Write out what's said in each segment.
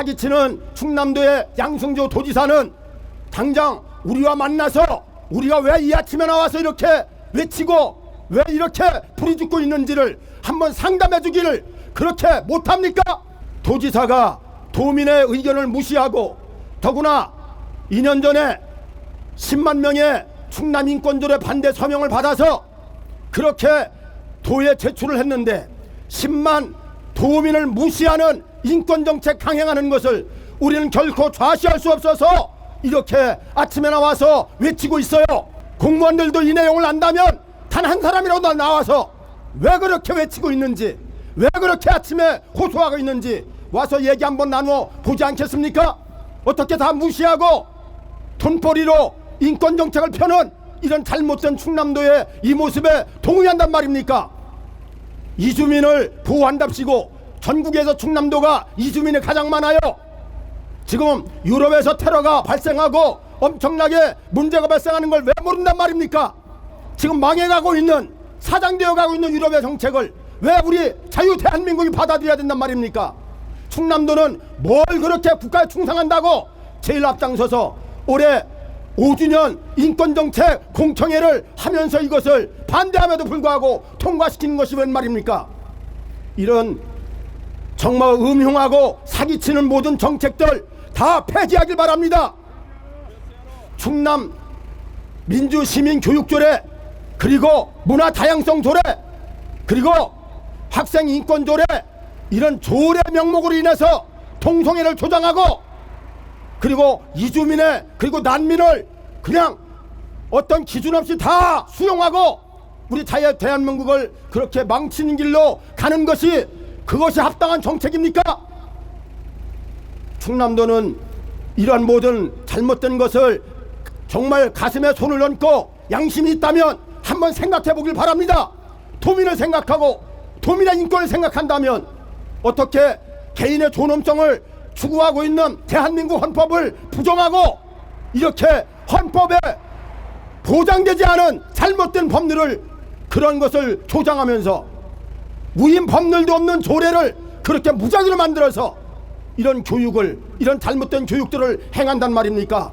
사기치는 충남도의 양승조 도지사는 당장 우리와 만나서 우리가 왜 이 아침에 나와서 이렇게 외치고 왜 이렇게 부리죽고 있는지를 한번 상담해 주기를 그렇게 못합니까? 도지사가 도민의 의견을 무시하고 더구나 2년 전에 10만 명의 충남 인권조례 반대 서명을 받아서 그렇게 도에 제출을 했는데 10만 도민을 무시하는 인권정책 강행하는 것을 우리는 결코 좌시할 수 없어서 이렇게 아침에 나와서 외치고 있어요. 공무원들도 이 내용을 안다면 단 한 사람이라도 나와서 왜 그렇게 외치고 있는지, 왜 그렇게 아침에 호소하고 있는지 와서 얘기 한번 나누어 보지 않겠습니까? 어떻게 다 무시하고 돈벌이로 인권정책을 펴는 이런 잘못된 충남도의 이 모습에 동의한단 말입니까? 이주민을 보호한답시고 전국에서 충남도가 이주민이 가장 많아요. 지금 유럽에서 테러가 발생하고 엄청나게 문제가 발생하는 걸 왜 모른단 말입니까? 지금 망해가고 있는, 사장되어 가고 있는 유럽의 정책을 왜 우리 자유 대한민국이 받아들여야 된단 말입니까? 충남도는 뭘 그렇게 국가에 충성한다고 제일 앞장서서 올해 5주년 인권정책 공청회를 하면서 이것을 반대함에도 불구하고 통과시키는 것이 웬 말입니까? 이런 정말 음흉하고 사기치는 모든 정책들 다 폐지하길 바랍니다. 충남 민주시민교육조례, 그리고 문화다양성조례, 그리고 학생인권조례, 이런 조례 명목으로 인해서 동성애를 조장하고 그리고 이주민의 그리고 난민을 그냥 어떤 기준 없이 다 수용하고 우리 자유 대한민국을 그렇게 망치는 길로 가는 것이 그것이 합당한 정책입니까? 충남도는 이러한 모든 잘못된 것을 정말 가슴에 손을 얹고 양심이 있다면 한번 생각해 보길 바랍니다. 도민을 생각하고 도민의 인권을 생각한다면 어떻게 개인의 존엄성을 추구하고 있는 대한민국 헌법을 부정하고 이렇게 헌법에 보장되지 않은 잘못된 법률을 그런 것을 조장하면서 무인 법률도 없는 조례를 그렇게 무작위로 만들어서 이런 교육을, 이런 잘못된 교육들을 행한단 말입니까?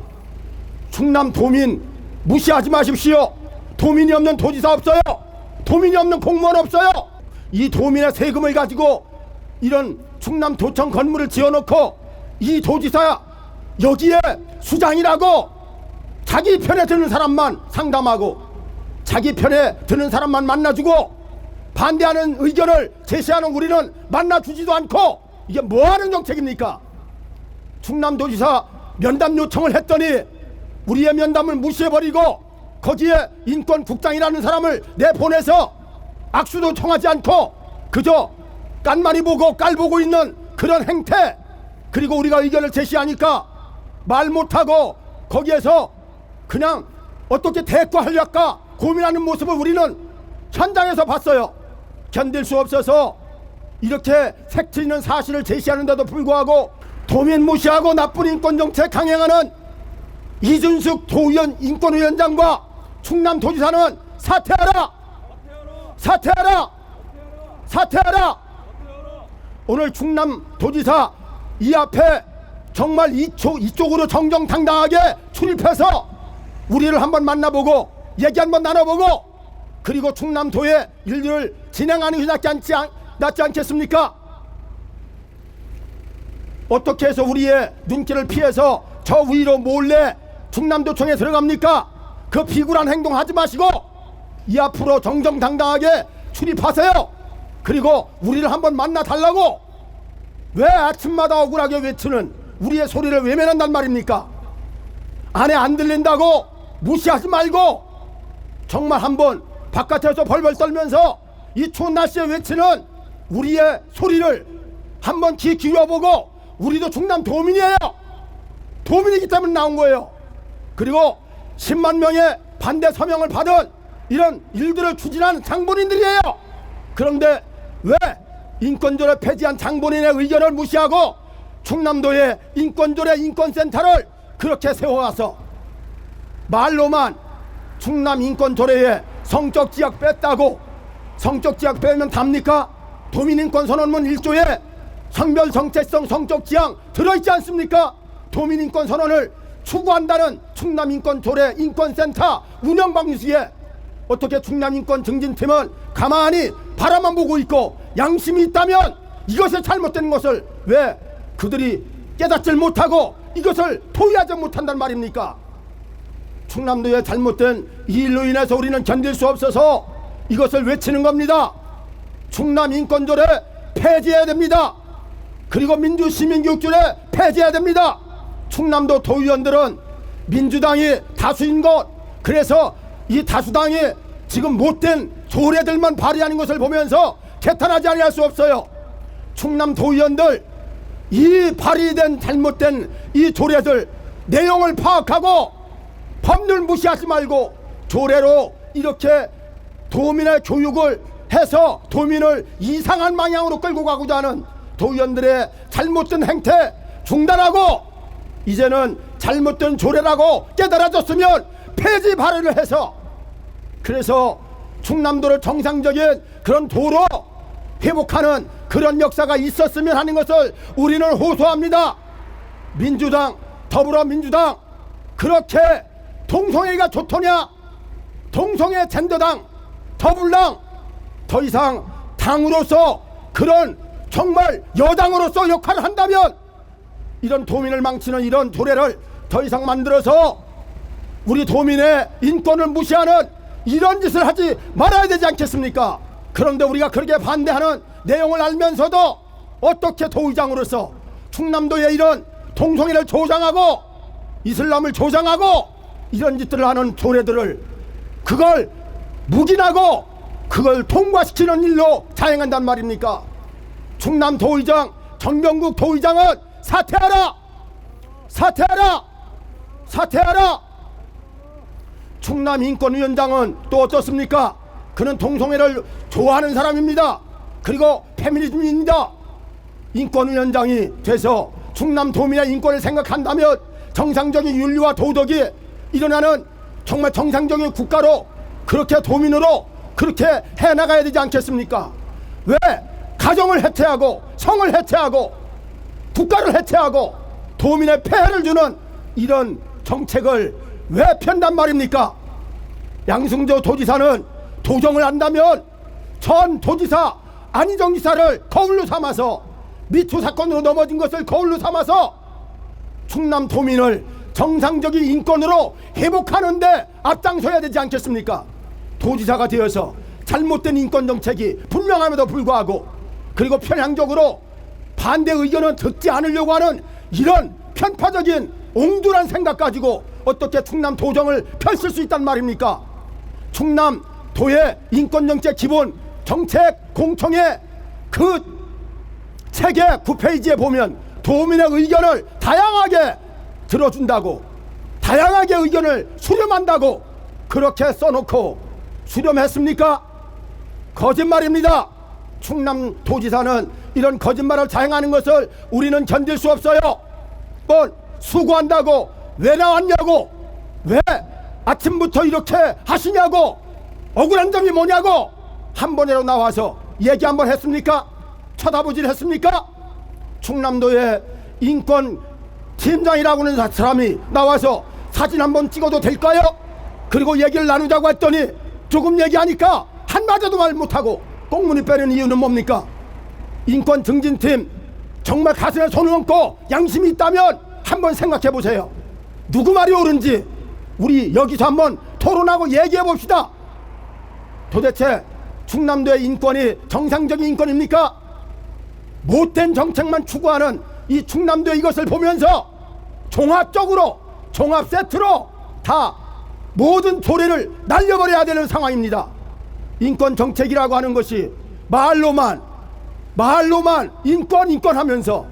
충남 도민 무시하지 마십시오. 도민이 없는 도지사 없어요. 도민이 없는 공무원 없어요. 이 도민의 세금을 가지고 이런 충남도청 건물을 지어놓고 이 도지사 여기에 수장이라고 자기 편에 드는 사람만 상담하고 자기 편에 드는 사람만 만나주고 반대하는 의견을 제시하는 우리는 만나주지도 않고 이게 뭐하는 정책입니까? 충남도지사 면담 요청을 했더니 우리의 면담을 무시해버리고 거기에 인권국장이라는 사람을 내보내서 악수도 청하지 않고 그저 깐만히 보고 깔보고 있는 그런 행태, 그리고 우리가 의견을 제시하니까 말 못하고 거기에서 그냥 어떻게 대꾸하려까 고민하는 모습을 우리는 현장에서 봤어요. 견딜 수 없어서 이렇게 팩트 있는 사실을 제시하는데도 불구하고 도민 무시하고 나쁜 인권정책 강행하는 이준숙 도의원 인권위원장과 충남도지사는 사퇴하라! 사퇴하라! 사퇴하라! 오늘 충남도지사 이 앞에 정말 이쪽으로 정정당당하게 출입해서 우리를 한번 만나보고 얘기 한번 나눠보고 그리고 충남도의 일들을 진행하는 것이 낫지 않겠습니까? 어떻게 해서 우리의 눈길을 피해서 저 위로 몰래 충남도청에 들어갑니까? 그 비굴한 행동 하지 마시고 이 앞으로 정정당당하게 출입하세요. 그리고 우리를 한번 만나달라고 왜 아침마다 억울하게 외치는 우리의 소리를 외면한단 말입니까? 안에 안 들린다고 무시하지 말고 정말 한번 바깥에서 벌벌 떨면서 이 추운 날씨에 외치는 우리의 소리를 한번 귀 기울여보고 우리도 충남 도민이에요. 도민이기 때문에 나온 거예요. 그리고 10만 명의 반대 서명을 받은 이런 일들을 추진한 장본인들이에요. 그런데 왜 인권조례 폐지한 장본인의 의견을 무시하고 충남도의 인권조례 인권센터를 그렇게 세워와서 말로만 충남 인권조례에 성적 지역 뺐다고, 성적 지역 빼면 답니까? 도민인권선언문 1조에 성별 정체성 성적 지향 들어있지 않습니까? 도민인권 선언을 추구한다는 충남인권조례 인권센터 운영 방식에 어떻게 충남인권 증진팀은 가만히 바라만 보고 있고 양심이 있다면 이것이 잘못된 것을 왜 그들이 깨닫질 못하고 이것을 토의하지 못한단 말입니까? 충남도의 잘못된 이 일로 인해서 우리는 견딜 수 없어서 이것을 외치는 겁니다. 충남인권조례 폐지해야 됩니다. 그리고 민주시민교육조례 폐지해야 됩니다. 충남도 도의원들은 민주당이 다수인 것, 그래서 이 다수당이 지금 못된 조례들만 발의하는 것을 보면서 개탄하지 아니할 수 없어요. 충남 도의원들 이 발의된 잘못된 이 조례들 내용을 파악하고 법률 무시하지 말고 조례로 이렇게 도민의 교육을 해서 도민을 이상한 방향으로 끌고 가고자 하는 도의원들의 잘못된 행태 중단하고 이제는 잘못된 조례라고 깨달아졌으면 폐지 발의를 해서 그래서 충남도를 정상적인 그런 도로 회복하는 그런 역사가 있었으면 하는 것을 우리는 호소합니다. 민주당, 더불어민주당 그렇게 동성애가 좋더냐? 동성애 젠더당, 더불당 더 이상 당으로서 그런 정말 여당으로서 역할을 한다면 이런 도민을 망치는 이런 조례를 더 이상 만들어서 우리 도민의 인권을 무시하는 이런 짓을 하지 말아야 되지 않겠습니까? 그런데 우리가 그렇게 반대하는 내용을 알면서도 어떻게 도의장으로서 충남도에 이런 동성애를 조장하고 이슬람을 조장하고 이런 짓들을 하는 조례들을 그걸 묵인하고 그걸 통과시키는 일로 자행한단 말입니까? 충남 도의장 정병국 도의장은 사퇴하라! 사퇴하라! 사퇴하라! 충남인권위원장은 또 어떻습니까? 그는 동성애를 좋아하는 사람입니다. 그리고 페미니즘입니다. 인권위원장이 돼서 충남 도민의 인권을 생각한다면 정상적인 윤리와 도덕이 일어나는 정말 정상적인 국가로 그렇게 도민으로 그렇게 해나가야 되지 않겠습니까? 왜 가정을 해체하고 성을 해체하고 국가를 해체하고 도민의 폐해를 주는 이런 정책을 왜 편단 말입니까? 양승조 도지사는 도정을 한다면 전 도지사 안희정 지사를 거울로 삼아서 미투 사건으로 넘어진 것을 거울로 삼아서 충남 도민을 정상적인 인권으로 회복하는데 앞장서야 되지 않겠습니까? 도지사가 되어서 잘못된 인권 정책이 분명함에도 불구하고 그리고 편향적으로 반대 의견은 듣지 않으려고 하는 이런 편파적인 옹졸한 생각 가지고 어떻게 충남 도정을 펼칠 수 있단 말입니까? 충남 도의 인권정책 기본 정책 공청회 그 책의 9페이지에 보면 도민의 의견을 다양하게 들어준다고 다양하게 의견을 수렴한다고 그렇게 써놓고 수렴했습니까? 거짓말입니다. 충남도지사는 이런 거짓말을 자행하는 것을 우리는 견딜 수 없어요. 수고한다고 왜 나왔냐고 왜 아침부터 이렇게 하시냐고 억울한 점이 뭐냐고 한 번이라도 나와서 얘기 한번 했습니까? 쳐다보질 했습니까? 충남도의 인권팀장이라고 하는 사람이 나와서 사진 한번 찍어도 될까요? 그리고 얘기를 나누자고 했더니 조금 얘기하니까 한마디도 말 못하고 꽁무니 빼는 이유는 뭡니까? 인권증진팀 정말 가슴에 손을 얹고 양심이 있다면 한번 생각해 보세요. 누구 말이 옳은지 우리 여기서 한번 토론하고 얘기해 봅시다. 도대체 충남도의 인권이 정상적인 인권입니까? 못된 정책만 추구하는 이 충남도의 이것을 보면서 종합적으로 종합 세트로 다 모든 조례를 날려버려야 되는 상황입니다. 인권 정책이라고 하는 것이 말로만 인권 하면서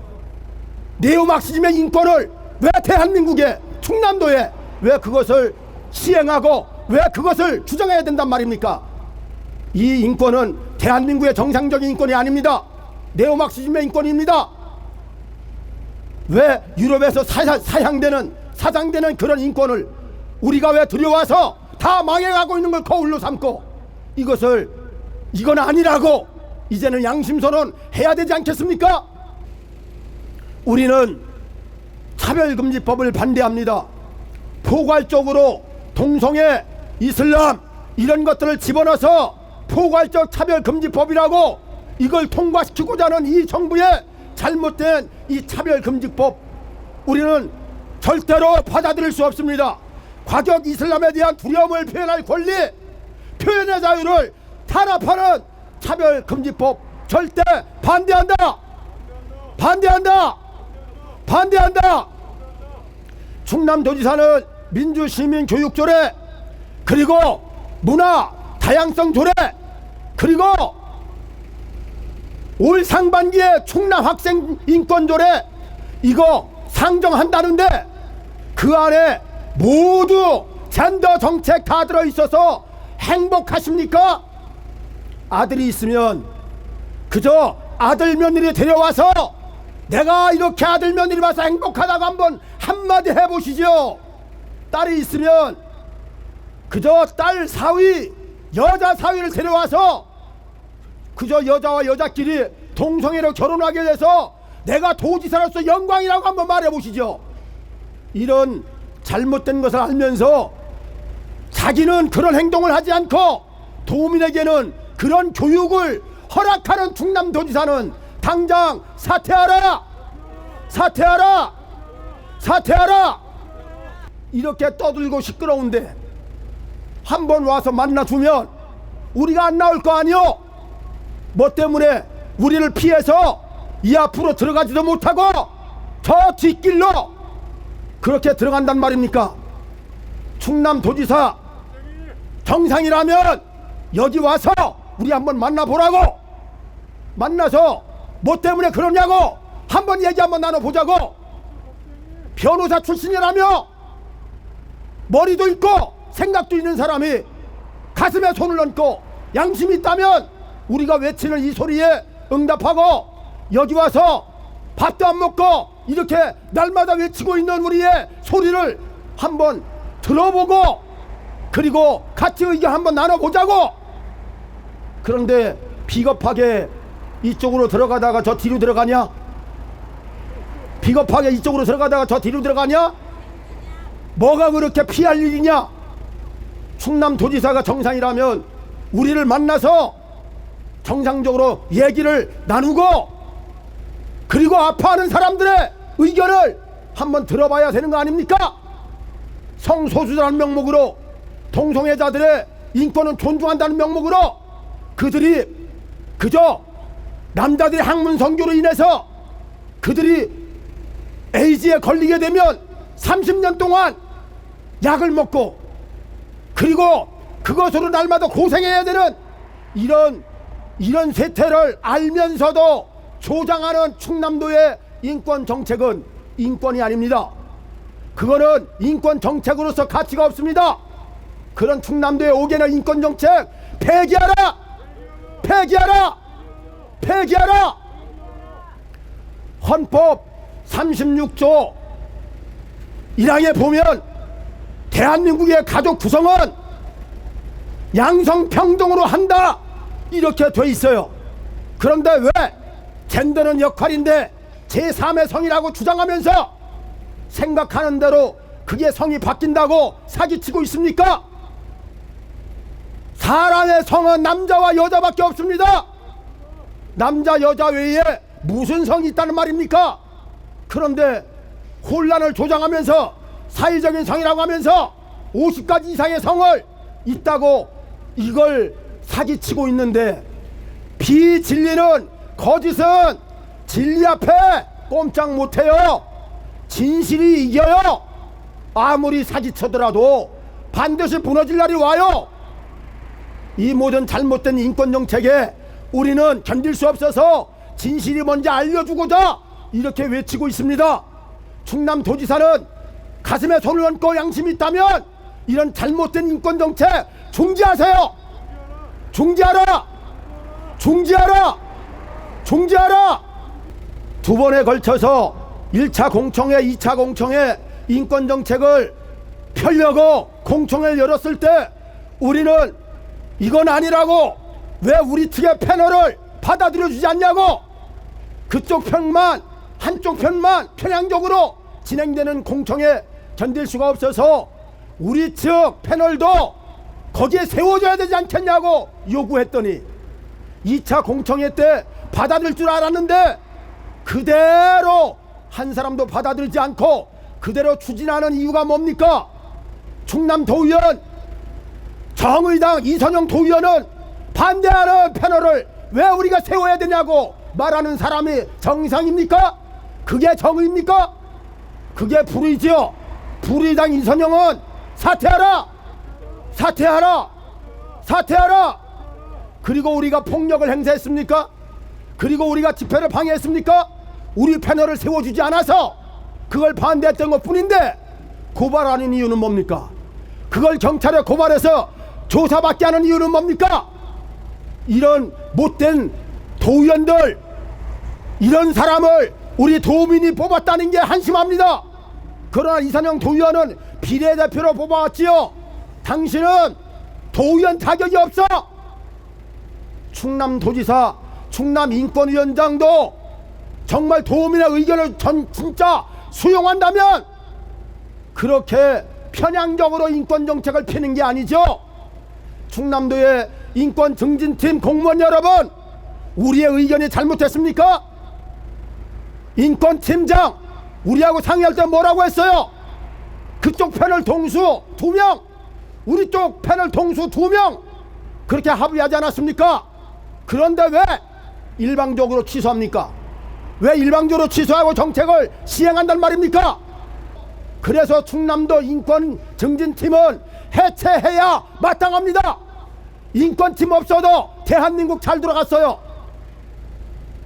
네오막시즘의 인권을 왜 대한민국에 충남도에 왜 그것을 시행하고 왜 그것을 주장해야 된단 말입니까? 이 인권은 대한민국의 정상적인 인권이 아닙니다. 네오막시즘의 인권입니다. 왜 유럽에서 사상되는 그런 인권을 우리가 왜 들여와서 다 망해가고 있는 걸 거울로 삼고 이건 아니라고 이제는 양심선언 해야 되지 않겠습니까? 우리는 차별금지법을 반대합니다. 포괄적으로 동성애, 이슬람 이런 것들을 집어넣어서 포괄적 차별금지법이라고 이걸 통과시키고자 하는 이 정부의 잘못된 이 차별금지법, 우리는 절대로 받아들일 수 없습니다. 과격 이슬람에 대한 두려움을 표현할 권리, 표현의 자유를 탄압하는 차별금지법 절대 반대한다. 반대한다. 반대한다. 충남도지사는 민주시민교육조례, 그리고 문화 다양성 조례, 그리고 올 상반기에 충남 학생 인권조례 이거 상정한다는데 그 안에 모두 젠더 정책 다 들어있어서 행복하십니까? 아들이 있으면 그저 아들 며느리 데려와서 내가 이렇게 아들 며느리 봐서 행복하다고 한번 한마디 해보시죠. 딸이 있으면 그저 딸 사위, 여자 사위를 데려와서 그저 여자와 여자끼리 동성애로 결혼하게 돼서 내가 도지사로서 영광이라고 한번 말해보시죠. 이런 잘못된 것을 알면서 자기는 그런 행동을 하지 않고 도민에게는 그런 교육을 허락하는 충남도지사는 당장 사퇴하라! 사퇴하라! 사퇴하라! 이렇게 떠들고 시끄러운데 한번 와서 만나주면 우리가 안 나올 거 아니오? 뭐 때문에 우리를 피해서 이 앞으로 들어가지도 못하고 저 뒷길로 그렇게 들어간단 말입니까? 충남도지사 정상이라면 여기 와서 우리 한번 만나보라고, 만나서 뭐 때문에 그러냐고 한번 얘기 한번 나눠보자고. 변호사 출신이라며 머리도 있고 생각도 있는 사람이 가슴에 손을 얹고 양심이 있다면 우리가 외치는 이 소리에 응답하고 여기 와서 밥도 안 먹고 이렇게 날마다 외치고 있는 우리의 소리를 한번 들어보고 그리고 같이 의견 한번 나눠보자고. 그런데 비겁하게 이쪽으로 들어가다가 저 뒤로 들어가냐? 비겁하게 이쪽으로 들어가다가 저 뒤로 들어가냐? 뭐가 그렇게 피할 일이냐? 충남도지사가 정상이라면 우리를 만나서 정상적으로 얘기를 나누고 그리고 아파하는 사람들의 의견을 한번 들어봐야 되는 거 아닙니까? 성소수자라는 명목으로 동성애자들의 인권은 존중한다는 명목으로 그들이 그저 남자들의 학문 성교로 인해서 그들이 에이즈에 걸리게 되면 30년 동안 약을 먹고 그리고 그것으로 날마다 고생해야 되는 이런 세태를 알면서도 조장하는 충남도의 인권 정책은 인권이 아닙니다. 그거는 인권 정책으로서 가치가 없습니다. 그런 충남도에 오게는 인권 정책 폐기하라! 폐기하라! 폐기하라! 헌법 36조 1항에 보면 대한민국의 가족 구성은 양성평등으로 한다 이렇게 돼 있어요. 그런데 왜 젠더는 역할인데 제3의 성이라고 주장하면서 생각하는 대로 그게 성이 바뀐다고 사기치고 있습니까? 사람의 성은 남자와 여자밖에 없습니다. 남자 여자 외에 무슨 성이 있다는 말입니까? 그런데 혼란을 조장하면서 사회적인 성이라고 하면서 50가지 이상의 성을 있다고 이걸 사기치고 있는데, 비진리는 거짓은 진리 앞에 꼼짝 못해요. 진실이 이겨요. 아무리 사기쳐더라도 반드시 무너질 날이 와요. 이 모든 잘못된 인권정책에 우리는 견딜 수 없어서 진실이 뭔지 알려주고자 이렇게 외치고 있습니다. 충남도지사는 가슴에 손을 얹고 양심이 있다면 이런 잘못된 인권정책 중지하세요. 중지하라. 중지하라. 중지하라. 두 번에 걸쳐서 1차 공청회 2차 공청회 인권정책을 펴려고 공청회를 열었을 때 우리는 이건 아니라고, 왜 우리 측의 패널을 받아들여 주지 않냐고 그쪽 편만 한쪽 편만 편향적으로 진행되는 공청에 견딜 수가 없어서 우리 측 패널도 거기에 세워줘야 되지 않겠냐고 요구했더니 2차 공청회 때 받아들일 줄 알았는데 그대로 한 사람도 받아들이지 않고 그대로 추진하는 이유가 뭡니까? 충남 도의원 정의당 이선영 도의원은 반대하는 패널을 왜 우리가 세워야 되냐고 말하는 사람이 정상입니까? 그게 정의입니까? 그게 불의지요. 불의당 이선영은 사퇴하라! 사퇴하라! 사퇴하라! 그리고 우리가 폭력을 행사했습니까? 그리고 우리가 집회를 방해했습니까? 우리 패널을 세워주지 않아서 그걸 반대했던 것 뿐인데 고발하는 이유는 뭡니까? 그걸 경찰에 고발해서 조사받게 하는 이유는 뭡니까? 이런 못된 도의원들, 이런 사람을 우리 도민이 뽑았다는 게 한심합니다. 그러나 이선영 도의원은 비례대표로 뽑아왔지요. 당신은 도의원 자격이 없어. 충남도지사, 충남인권위원장도 정말 도민의 의견을 진짜 수용한다면 그렇게 편향적으로 인권정책을 피는 게 아니죠. 충남도의 인권증진팀 공무원 여러분, 우리의 의견이 잘못됐습니까? 인권팀장 우리하고 상의할 때 뭐라고 했어요? 그쪽 패널 동수 2명, 우리 쪽 패널 동수 2명 그렇게 합의하지 않았습니까? 그런데 왜 일방적으로 취소합니까? 왜 일방적으로 취소하고 정책을 시행한단 말입니까? 그래서 충남도 인권증진팀은 해체해야 마땅합니다. 인권팀 없어도 대한민국 잘 돌아갔어요.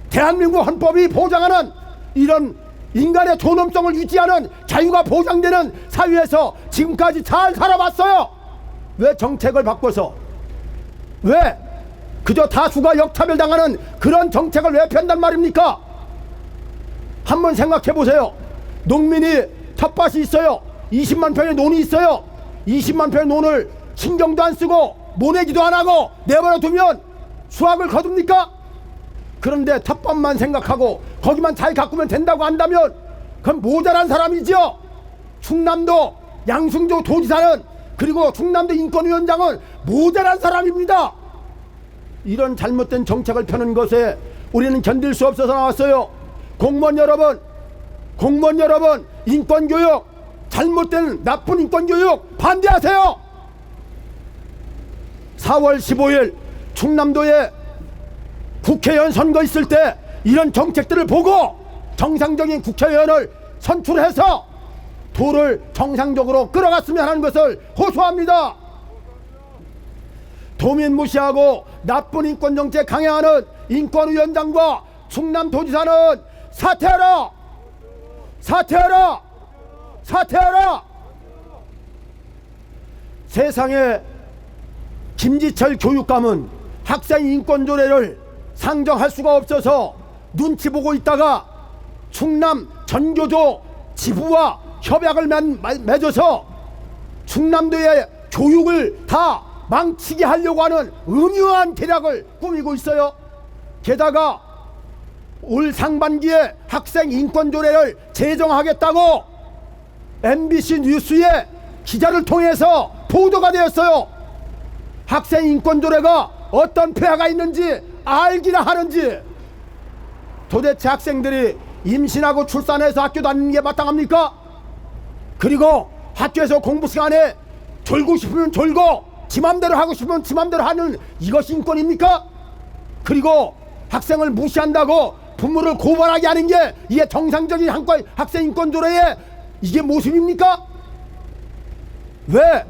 대한민국 헌법이 보장하는 이런 인간의 존엄성을 유지하는 자유가 보장되는 사회에서 지금까지 잘 살아왔어요. 왜 정책을 바꿔서, 왜 그저 다수가 역차별당하는 그런 정책을 왜 편단 말입니까? 한번 생각해 보세요. 농민이 텃밭이 있어요. 20만 평의 논이 있어요. 20만 평의 논을 신경도 안 쓰고 모내기도 안 하고 내버려 두면 수확을 거둡니까? 그런데 텃밭만 생각하고 거기만 잘 가꾸면 된다고 한다면 그건 모자란 사람이지요. 충남도 양승조 도지사는, 그리고 충남도 인권위원장은 모자란 사람입니다. 이런 잘못된 정책을 펴는 것에 우리는 견딜 수 없어서 나왔어요. 공무원 여러분, 공무원 여러분, 인권교육, 잘못된 나쁜 인권교육 반대하세요. 4월 15일 충남도에 국회의원 선거 있을 때 이런 정책들을 보고 정상적인 국회의원을 선출해서 도를 정상적으로 끌어갔으면 하는 것을 호소합니다. 도민 무시하고 나쁜 인권정책 강행하는 인권위원장과 충남도지사는 사퇴하라! 사퇴하라! 사퇴하라! 세상에 김지철 교육감은 학생 인권조례를 상정할 수가 없어서 눈치 보고 있다가 충남 전교조 지부와 협약을 맺어서 충남도의 교육을 다 망치게 하려고 하는 음흉한 계략을 꾸미고 있어요. 게다가 올 상반기에 학생 인권조례를 제정하겠다고 MBC 뉴스에 기자를 통해서 보도가 되었어요. 학생 인권조례가 어떤 폐하가 있는지 알기나 하는지. 도대체 학생들이 임신하고 출산해서 학교 다니는 게 마땅합니까? 그리고 학교에서 공부 시간에 졸고 싶으면 졸고 지 맘대로 하고 싶으면 지 맘대로 하는 이것이 인권입니까? 그리고 학생을 무시한다고 부모를 고발하게 하는 게 이게 정상적인 학생 인권조례의 이게 모습입니까? 왜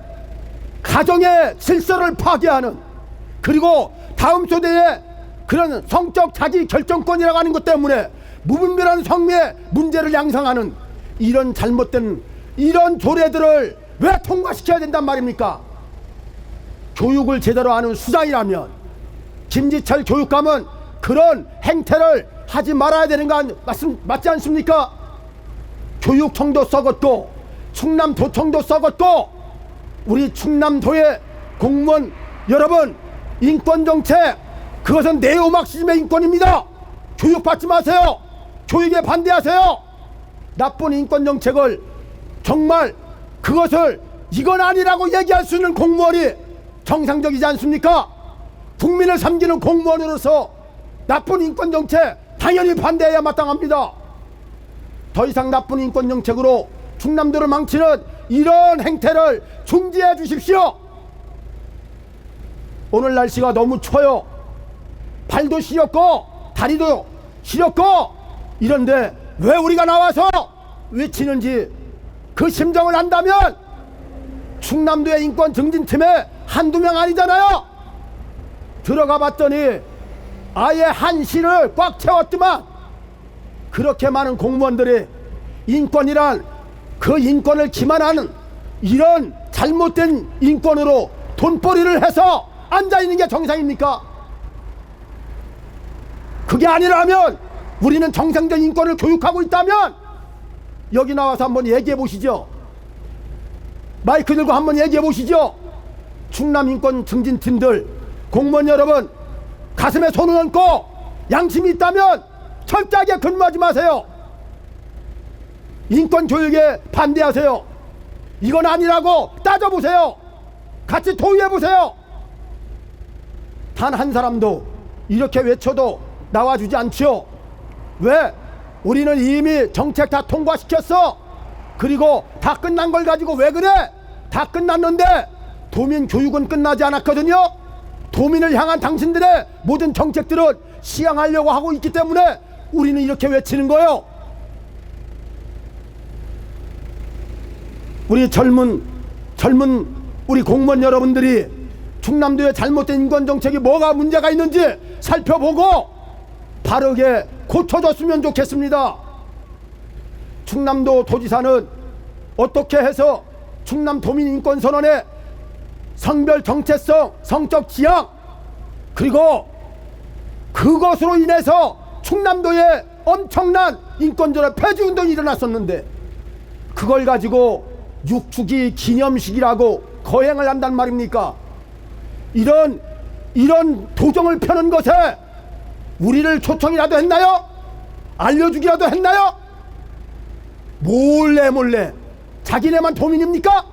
가정의 질서를 파괴하는, 그리고 다음 세대의 그런 성적 자기 결정권이라고 하는 것 때문에 무분별한 성매의 문제를 양성하는 이런 잘못된 이런 조례들을 왜 통과시켜야 된단 말입니까? 교육을 제대로 하는 수장이라면 김지철 교육감은 그런 행태를 하지 말아야 되는 거 맞지 않습니까? 교육청도 썩었고 충남도청도 썩었고 우리 충남도의 공무원 여러분, 인권정책 그것은 네오막시즘의 인권입니다. 교육받지 마세요. 교육에 반대하세요. 나쁜 인권 정책을 정말 그것을 이건 아니라고 얘기할 수 있는 공무원이 정상적이지 않습니까? 국민을 섬기는 공무원으로서 나쁜 인권 정책 당연히 반대해야 마땅합니다. 더 이상 나쁜 인권 정책으로 충남도를 망치는 이런 행태를 중지해 주십시오. 오늘 날씨가 너무 추워요. 발도 시렸고 다리도 시렸고 이런데 왜 우리가 나와서 외치는지 그 심정을 안다면 충남도의 인권 증진팀에 한두 명 아니잖아요. 들어가 봤더니 아예 한 시를 꽉 채웠더만 그렇게 많은 공무원들이 인권이란 그 인권을 기만하는 이런 잘못된 인권으로 돈벌이를 해서 앉아있는 게 정상입니까? 그게 아니라면 우리는 정상적인 인권을 교육하고 있다면 여기 나와서 한번 얘기해 보시죠. 마이크 들고 한번 얘기해 보시죠. 충남 인권 증진팀들 공무원 여러분 가슴에 손을 얹고 양심이 있다면 철저하게 근무하지 마세요. 인권 교육에 반대하세요. 이건 아니라고 따져보세요. 같이 토의해보세요. 단 한 사람도 이렇게 외쳐도 나와주지 않죠. 왜? 우리는 이미 정책 다 통과시켰어. 그리고 다 끝난 걸 가지고 왜 그래? 다 끝났는데 도민 교육은 끝나지 않았거든요. 도민을 향한 당신들의 모든 정책들은 시행하려고 하고 있기 때문에 우리는 이렇게 외치는 거예요. 우리 젊은 우리 공무원 여러분들이 충남도의 잘못된 인권정책이 뭐가 문제가 있는지 살펴보고 바르게 고쳐줬으면 좋겠습니다. 충남도 도지사는 어떻게 해서 충남 도민인권선언의 성별 정체성, 성적 지향 그리고 그것으로 인해서 충남도에 엄청난 인권조례 폐지운동이 일어났었는데 그걸 가지고 6주기 기념식이라고 거행을 한단 말입니까? 이런 도정을 펴는 것에 우리를 초청이라도 했나요? 알려주기라도 했나요? 몰래 자기네만 도민입니까?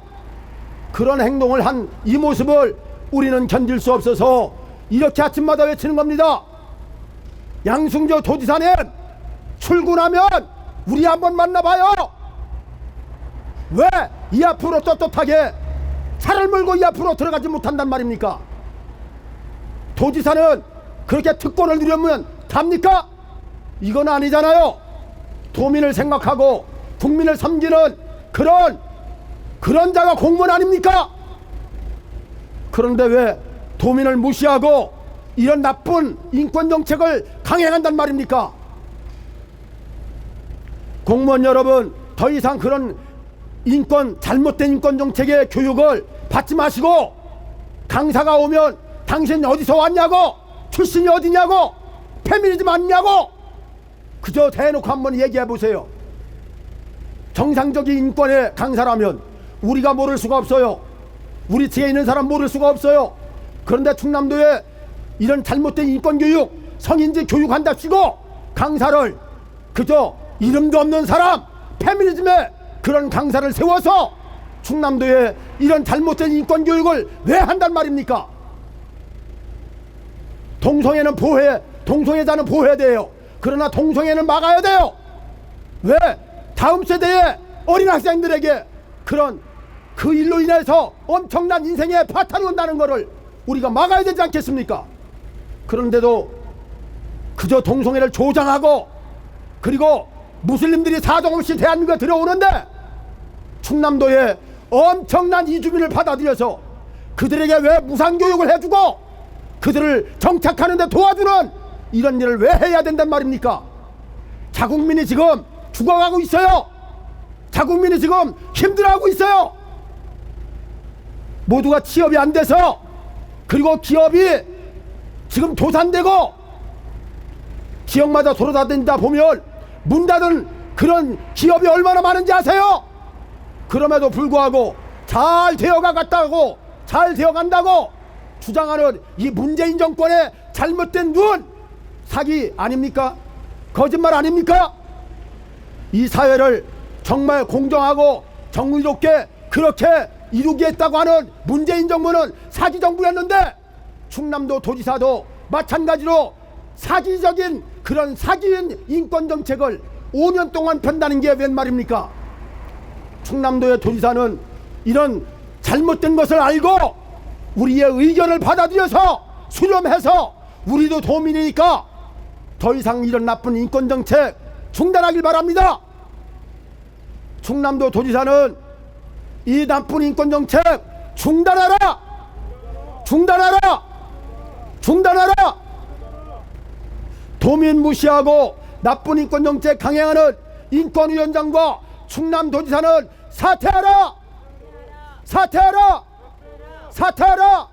그런 행동을 한 이 모습을 우리는 견딜 수 없어서 이렇게 아침마다 외치는 겁니다. 양승조 도지사님 출근하면 우리 한번 만나봐요. 왜 이 앞으로 떳떳하게 차를 몰고 이 앞으로 들어가지 못한단 말입니까? 도지사는 그렇게 특권을 누리면 답니까? 이건 아니잖아요. 도민을 생각하고 국민을 섬기는 그런 자가 공무원 아닙니까? 그런데 왜 도민을 무시하고 이런 나쁜 인권정책을 강행한단 말입니까? 공무원 여러분 더 이상 그런 잘못된 인권정책의 교육을 받지 마시고 강사가 오면 당신 어디서 왔냐고 출신이 어디냐고 페미니즘 아니냐고 그저 대놓고 한번 얘기해 보세요. 정상적인 인권의 강사라면 우리가 모를 수가 없어요. 우리 뒤에 있는 사람 모를 수가 없어요. 그런데 충남도에 이런 잘못된 인권교육 성인지 교육한답시고 강사를 그저 이름도 없는 사람 페미니즘에 그런 강사를 세워서 충남도에 이런 잘못된 인권교육을 왜 한단 말입니까? 동성애자는 보호해야 돼요. 그러나 동성애는 막아야 돼요. 왜? 다음 세대의 어린 학생들에게 그 일로 인해서 엄청난 인생의 파탄이 온다는 것을 우리가 막아야 되지 않겠습니까? 그런데도 그저 동성애를 조장하고 그리고 무슬림들이 사정없이 대한민국에 들어오는데 충남도에 엄청난 이주민을 받아들여서 그들에게 왜 무상교육을 해주고 그들을 정착하는 데 도와주는 이런 일을 왜 해야 된단 말입니까? 자국민이 지금 죽어가고 있어요. 자국민이 지금 힘들어하고 있어요. 모두가 취업이 안 돼서 그리고 기업이 지금 도산되고 지역마다 돌아다니다 보면 문 닫은 그런 기업이 얼마나 많은지 아세요? 그럼에도 불구하고 잘 되어간다고 주장하는 이 문재인 정권의 잘못된 눈 사기 아닙니까? 거짓말 아닙니까? 이 사회를 정말 공정하고 정의롭게 그렇게 이루겠다고 하는 문재인 정부는 사기 정부였는데, 충남도 도지사도 마찬가지로 사기적인 그런 사기인 인권 정책을 5년 동안 편다는 게 웬 말입니까? 충남도의 도지사는 이런 잘못된 것을 알고 우리의 의견을 받아들여서 수렴해서, 우리도 도민이니까 더 이상 이런 나쁜 인권 정책 중단하길 바랍니다. 충남도 도지사는 이 나쁜 인권 정책 중단하라! 중단하라! 중단하라! 도민 무시하고 나쁜 인권 정책 강행하는 인권위원장과 충남도지사는 사퇴하라! 사퇴하라! 사퇴하라!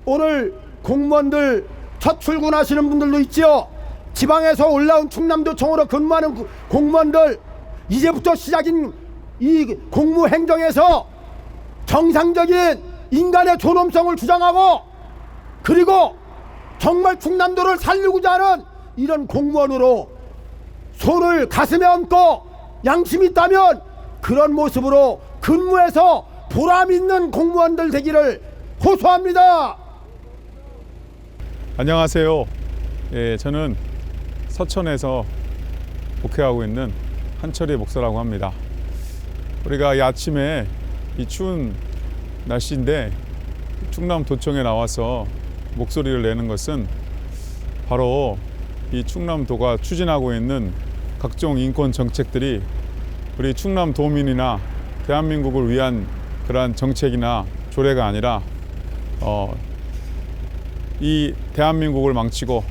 오늘 공무원들 첫 출근하시는 분들도 있지요. 지방에서 올라온 충남도청으로 근무하는 공무원들, 이제부터 시작인 이 공무 행정에서 정상적인 인간의 존엄성을 주장하고, 그리고 정말 충남도를 살리고자 하는 이런 공무원으로 손을 가슴에 얹고 양심이 있다면 그런 모습으로 근무해서 보람 있는 공무원들 되기를 호소합니다. 안녕하세요. 저는 서천에서 복회하고 있는 한철희 목사라고 합니다. 우리가 이 아침에 이 추운 날씨인데 충남도청에 나와서 목소리를 내는 것은 바로 이 충남도가 추진하고 있는 각종 인권 정책들이 우리 충남도민이나 대한민국을 위한 그러한 정책이나 조례가 아니라 이 대한민국을 망치고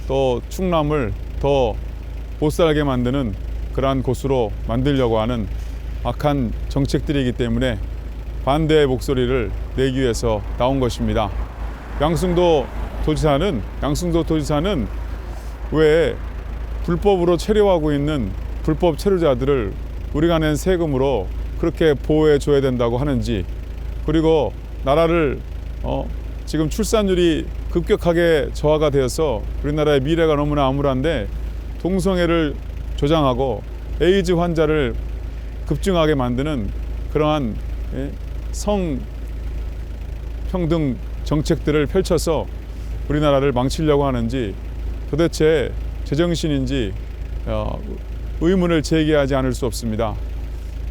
또 충남을 더 못살게 만드는 그러한 곳으로 만들려고 하는 악한 정책들이기 때문에 반대의 목소리를 내기 위해서 나온 것입니다. 양승도 도지사는 왜 불법으로 체류하고 있는 불법 체류자들을 우리가 낸 세금으로 그렇게 보호해 줘야 된다고 하는지, 그리고 나라를 지금 출산율이 급격하게 저하가 되어서 우리나라의 미래가 너무나 암울한데 동성애를 조장하고 에이즈 환자를 급증하게 만드는 그러한 성평등 정책들을 펼쳐서 우리나라를 망치려고 하는지 도대체 제정신인지 의문을 제기하지 않을 수 없습니다.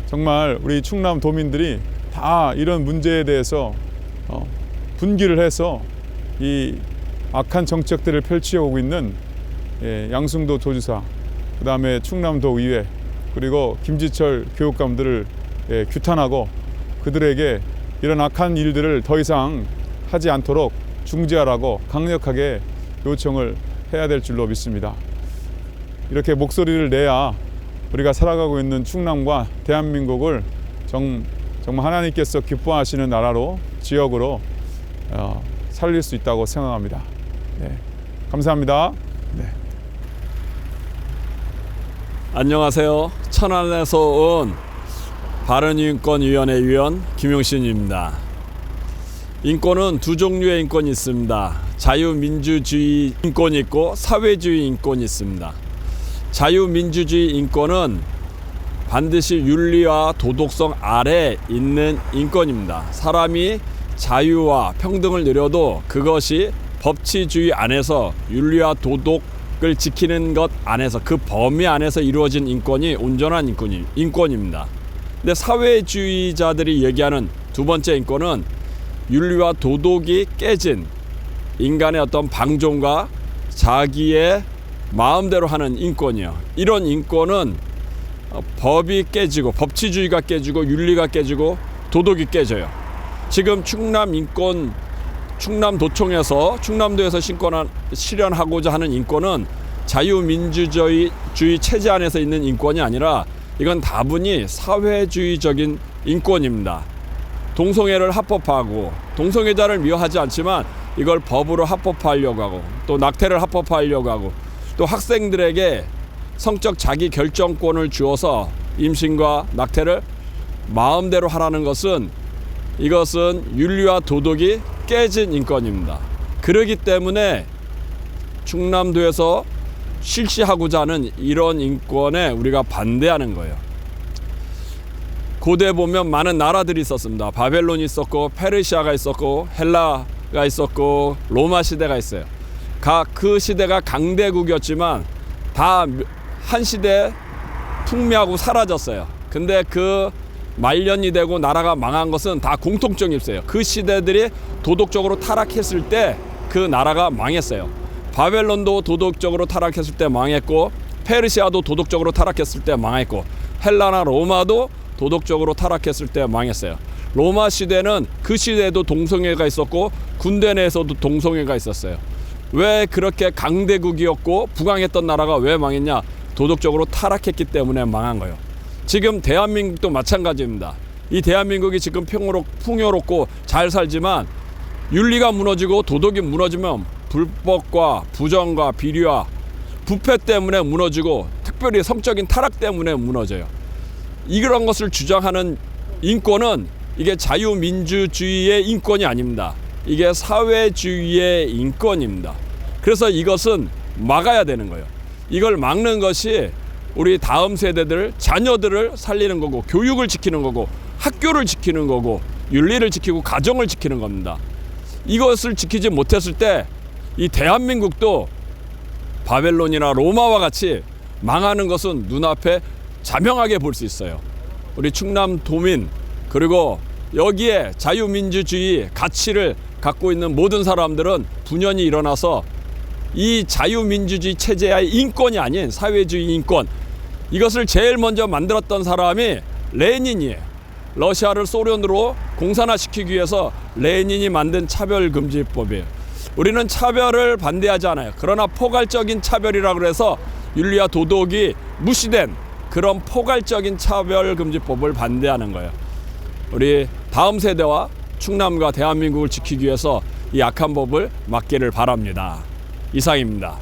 정말 우리 충남 도민들이 다 이런 문제에 대해서 분기를 해서 이 악한 정책들을 펼치고 있는 양승도 도지사, 그 다음에 충남도 의회, 그리고 김지철 교육감들을 규탄하고 그들에게 이런 악한 일들을 더 이상 하지 않도록 중지하라고 강력하게 요청을 해야 될 줄로 믿습니다. 이렇게 목소리를 내야 우리가 살아가고 있는 충남과 대한민국을 정말 하나님께서 기뻐하시는 나라로, 지역으로 살릴 수 있다고 생각합니다. 네, 감사합니다. 네. 안녕하세요. 천안에서 온 바른인권위원회 위원 김용신입니다. 인권은 두 종류의 인권이 있습니다. 자유민주주의 인권이 있고 사회주의 인권이 있습니다. 자유민주주의 인권은 반드시 윤리와 도덕성 아래 있는 인권입니다. 사람이 자유와 평등을 누려도 그것이 법치주의 안에서 윤리와 도덕을 지키는 것 안에서, 그 범위 안에서 이루어진 인권이 온전한 인권입니다. 근데 사회주의자들이 얘기하는 두 번째 인권은 윤리와 도덕이 깨진 인간의 어떤 방종과 자기의 마음대로 하는 인권이요. 이런 인권은 법이 깨지고, 법치주의가 깨지고, 윤리가 깨지고, 도덕이 깨져요. 지금 충남도청에서 충남도에서 실현하고자 하는 인권은 자유민주주의 체제 안에서 있는 인권이 아니라 이건 다분히 사회주의적인 인권입니다. 동성애를 합법화하고, 동성애자를 미워하지 않지만 이걸 법으로 합법화하려고 하고, 또 낙태를 합법화하려고 하고, 또 학생들에게 성적 자기 결정권을 주어서 임신과 낙태를 마음대로 하라는 것은, 이것은 윤리와 도덕이 깨진 인권입니다. 그렇기 때문에 충남도에서 실시하고자 하는 이런 인권에 우리가 반대하는 거예요. 고대 보면 많은 나라들이 있었습니다. 바벨론이 있었고 페르시아가 있었고 헬라가 있었고 로마 시대가 있어요. 그 시대가 강대국이었지만 다 한 시대에 풍미하고 사라졌어요. 근데 그 말년이 되고 나라가 망한 것은 다 공통점이 있어요. 그 시대들이 도덕적으로 타락했을 때 그 나라가 망했어요. 바벨론도 도덕적으로 타락했을 때 망했고 페르시아도 도덕적으로 타락했을 때 망했고 헬라나 로마도 도덕적으로 타락했을 때 망했어요. 로마 시대는 그 시대에도 동성애가 있었고 군대 내에서도 동성애가 있었어요. 왜 그렇게 강대국이었고 부강했던 나라가 왜 망했냐? 도덕적으로 타락했기 때문에 망한 거예요. 지금 대한민국도 마찬가지입니다. 이 대한민국이 지금 풍요롭고 잘 살지만 윤리가 무너지고 도덕이 무너지면 불법과 부정과 비리와 부패 때문에 무너지고 특별히 성적인 타락 때문에 무너져요. 이런 것을 주장하는 인권은 이게 자유민주주의의 인권이 아닙니다. 이게 사회주의의 인권입니다. 그래서 이것은 막아야 되는 거예요. 이걸 막는 것이 우리 다음 세대들, 자녀들을 살리는 거고 교육을 지키는 거고 학교를 지키는 거고 윤리를 지키고 가정을 지키는 겁니다. 이것을 지키지 못했을 때 이 대한민국도 바벨론이나 로마와 같이 망하는 것은 눈앞에 자명하게 볼 수 있어요. 우리 충남도민 그리고 여기에 자유민주주의 가치를 갖고 있는 모든 사람들은 분연히 일어나서 이 자유민주주의 체제의 인권이 아닌 사회주의 인권, 이것을 제일 먼저 만들었던 사람이 레닌이에요. 러시아를 소련으로 공산화시키기 위해서 레닌이 만든 차별금지법이에요. 우리는 차별을 반대하지 않아요. 그러나 포괄적인 차별이라고 해서 윤리와 도덕이 무시된 그런 포괄적인 차별금지법을 반대하는 거예요. 우리 다음 세대와 충남과 대한민국을 지키기 위해서 이 악한 법을 막기를 바랍니다. 이상입니다.